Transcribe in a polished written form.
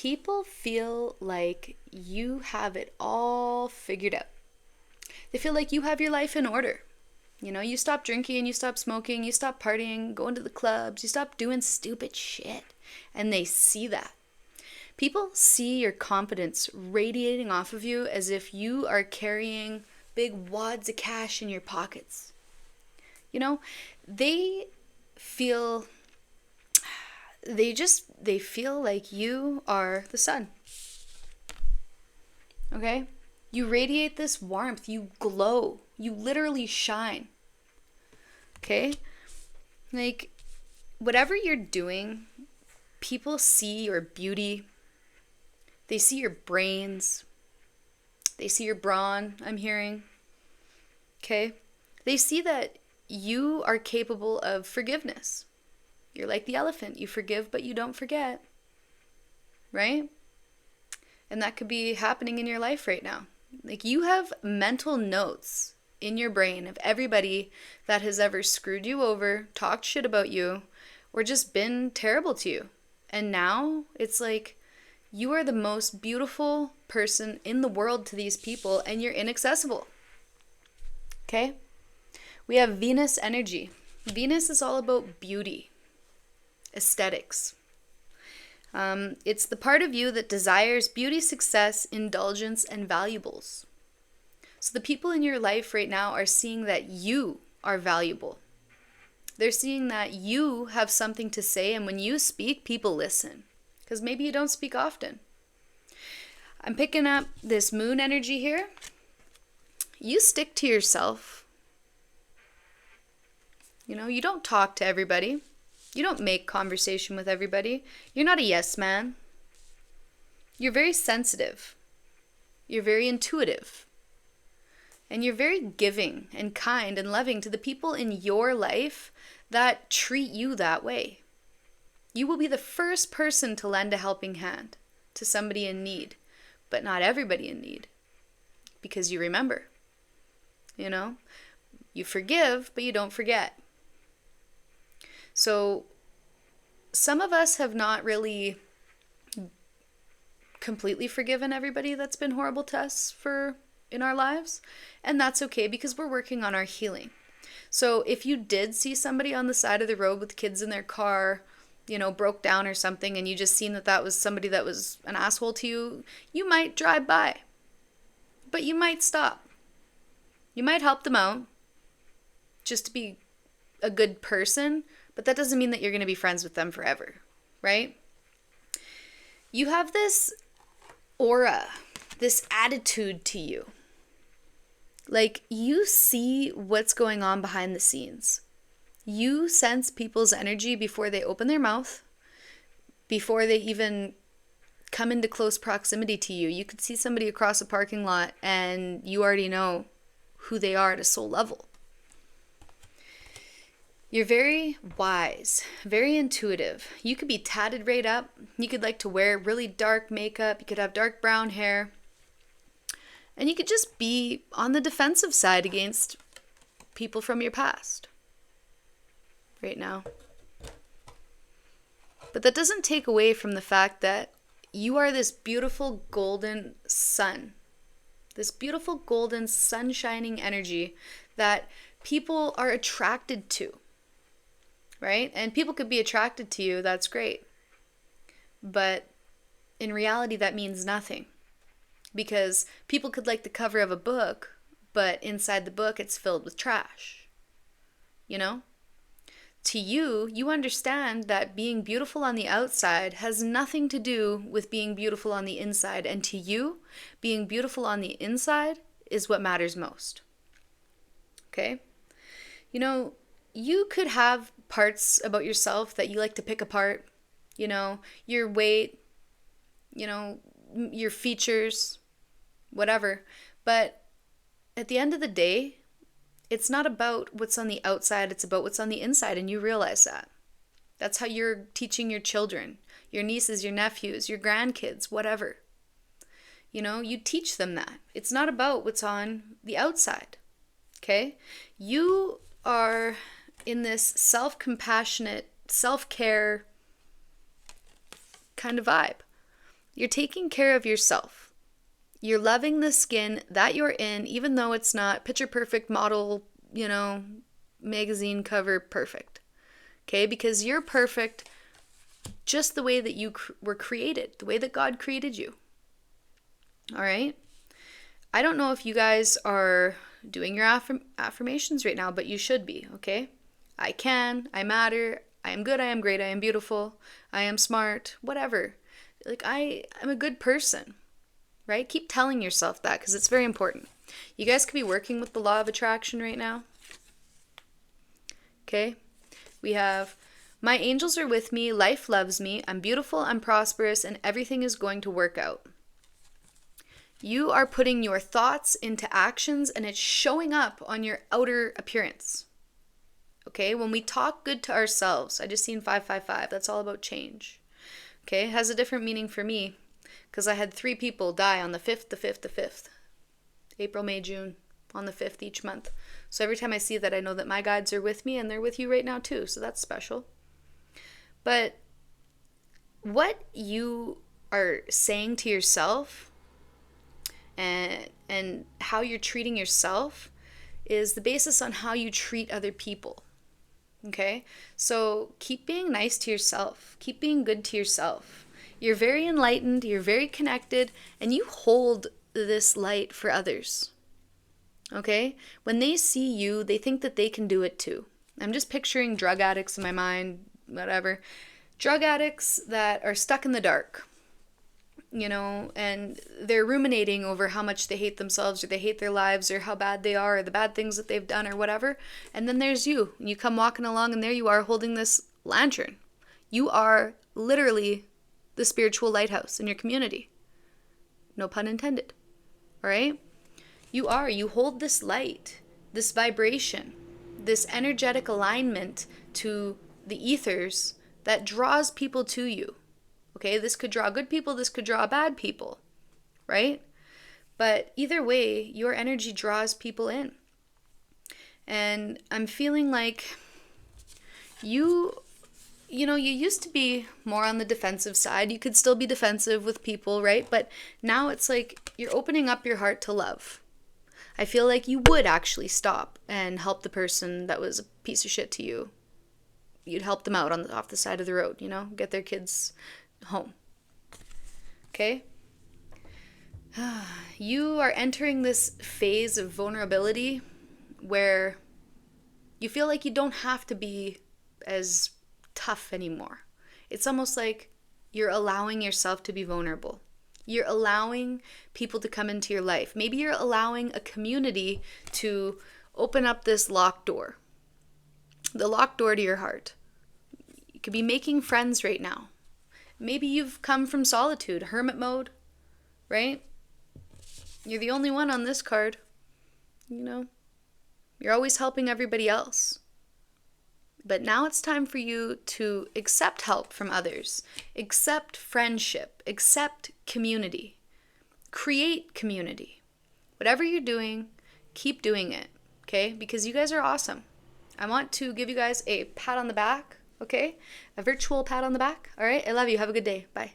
people feel like you have it all figured out. They feel like you have your life in order. You know, you stop drinking, you stop smoking, you stop partying, going to the clubs, you stop doing stupid shit. And they see that. People see your confidence radiating off of you as if you are carrying big wads of cash in your pockets. You know, they feel they feel like you are the sun. Okay? You radiate this warmth, you glow, you literally shine. Okay? Like, whatever you're doing, people see your beauty. They see your brains. They see your brawn, I'm hearing. Okay? They see that you are capable of forgiveness. You're like the elephant. You forgive, but you don't forget. Right? And that could be happening in your life right now. Like, you have mental notes in your brain of everybody that has ever screwed you over, talked shit about you, or just been terrible to you. And now it's like you are the most beautiful person in the world to these people, and you're inaccessible. Okay? We have Venus energy. Venus is all about beauty, aesthetics. It's the part of you that desires beauty, success, indulgence, and valuables. So the people in your life right now are seeing that you are valuable. They're seeing that you have something to say, and when you speak, people listen. Because maybe you don't speak often. I'm picking up this moon energy here. You stick to yourself. You know, you don't talk to everybody. You don't make conversation with everybody. You're not a yes man. You're very sensitive. You're very intuitive. And you're very giving and kind and loving to the people in your life that treat you that way. You will be the first person to lend a helping hand to somebody in need, but not everybody in need. Because you remember, you know, you forgive, but you don't forget. So some of us have not really completely forgiven everybody that's been horrible to us in our lives, and that's okay because we're working on our healing. So if you did see somebody on the side of the road with kids in their car, you know, broke down or something, and you just seen that was somebody that was an asshole to you, you might drive by, but you might stop. You might help them out just to be a good person, but that doesn't mean that you're going to be friends with them forever, right? You have this aura, this attitude to you. Like, you see what's going on behind the scenes. You sense people's energy before they open their mouth, before they even come into close proximity to you. You could see somebody across a parking lot and you already know who they are at a soul level. You're very wise, very intuitive. You could be tatted right up. You could like to wear really dark makeup. You could have dark brown hair. And you could just be on the defensive side against people from your past right now. But that doesn't take away from the fact that you are this beautiful golden sun. This beautiful golden sun shining energy that people are attracted to. Right? And people could be attracted to you, that's great. But in reality, that means nothing. Because people could like the cover of a book, but inside the book, it's filled with trash. You know? To you, you understand that being beautiful on the outside has nothing to do with being beautiful on the inside. And to you, being beautiful on the inside is what matters most. Okay? You know, you could have parts about yourself that you like to pick apart, you know, your weight, you know, your features, whatever. But at the end of the day, it's not about what's on the outside, it's about what's on the inside, and you realize that. That's how you're teaching your children, your nieces, your nephews, your grandkids, whatever. You know, you teach them that. It's not about what's on the outside, okay? You are in this self-compassionate, self-care kind of vibe. You're taking care of yourself. You're loving the skin that you're in, even though it's not picture perfect model, magazine cover perfect. Okay? Because you're perfect just the way that you were created, the way that God created you. All right? I don't know if you guys are doing your affirmations right now, but you should be, okay? I can, I matter, I am good, I am great, I am beautiful, I am smart, whatever. Like, I'm a good person, right? Keep telling yourself that because it's very important. You guys could be working with the law of attraction right now. Okay? We have, my angels are with me, life loves me, I'm beautiful, I'm prosperous, and everything is going to work out. You are putting your thoughts into actions and it's showing up on your outer appearance. Okay? When we talk good to ourselves, I just seen 555, that's all about change. Okay? It has a different meaning for me because I had 3 people die on the 5th, the 5th, the 5th. April, May, June, on the 5th each month. So every time I see that, I know that my guides are with me and they're with you right now too. So that's special. But what you are saying to yourself and how you're treating yourself is the basis on how you treat other people. Okay? So keep being nice to yourself. Keep being good to yourself. You're very enlightened, you're very connected, and you hold this light for others. Okay? When they see you, they think that they can do it too. I'm just picturing drug addicts in my mind, whatever. Drug addicts that are stuck in the dark. And they're ruminating over how much they hate themselves or they hate their lives or how bad they are or the bad things that they've done or whatever. And then there's you. And you come walking along and there you are holding this lantern. You are literally the spiritual lighthouse in your community. No pun intended. All right? You hold this light, this vibration, this energetic alignment to the ethers that draws people to you. Okay, this could draw good people, this could draw bad people, right? But either way, your energy draws people in. And I'm feeling like you used to be more on the defensive side. You could still be defensive with people, right? But now it's like you're opening up your heart to love. I feel like you would actually stop and help the person that was a piece of shit to you. You'd help them out off the side of the road, get their kids home. Okay? You are entering this phase of vulnerability where you feel like you don't have to be as tough anymore. It's almost like you're allowing yourself to be vulnerable. You're allowing people to come into your life. Maybe you're allowing a community to open up this locked door. The locked door to your heart. You could be making friends right now. Maybe you've come from solitude, hermit mode, right? You're the only one on this card, You're always helping everybody else. But now it's time for you to accept help from others, accept friendship, accept community, create community. Whatever you're doing, keep doing it, okay? Because you guys are awesome. I want to give you guys a pat on the back. Okay? A virtual pat on the back. All right? I love you. Have a good day. Bye.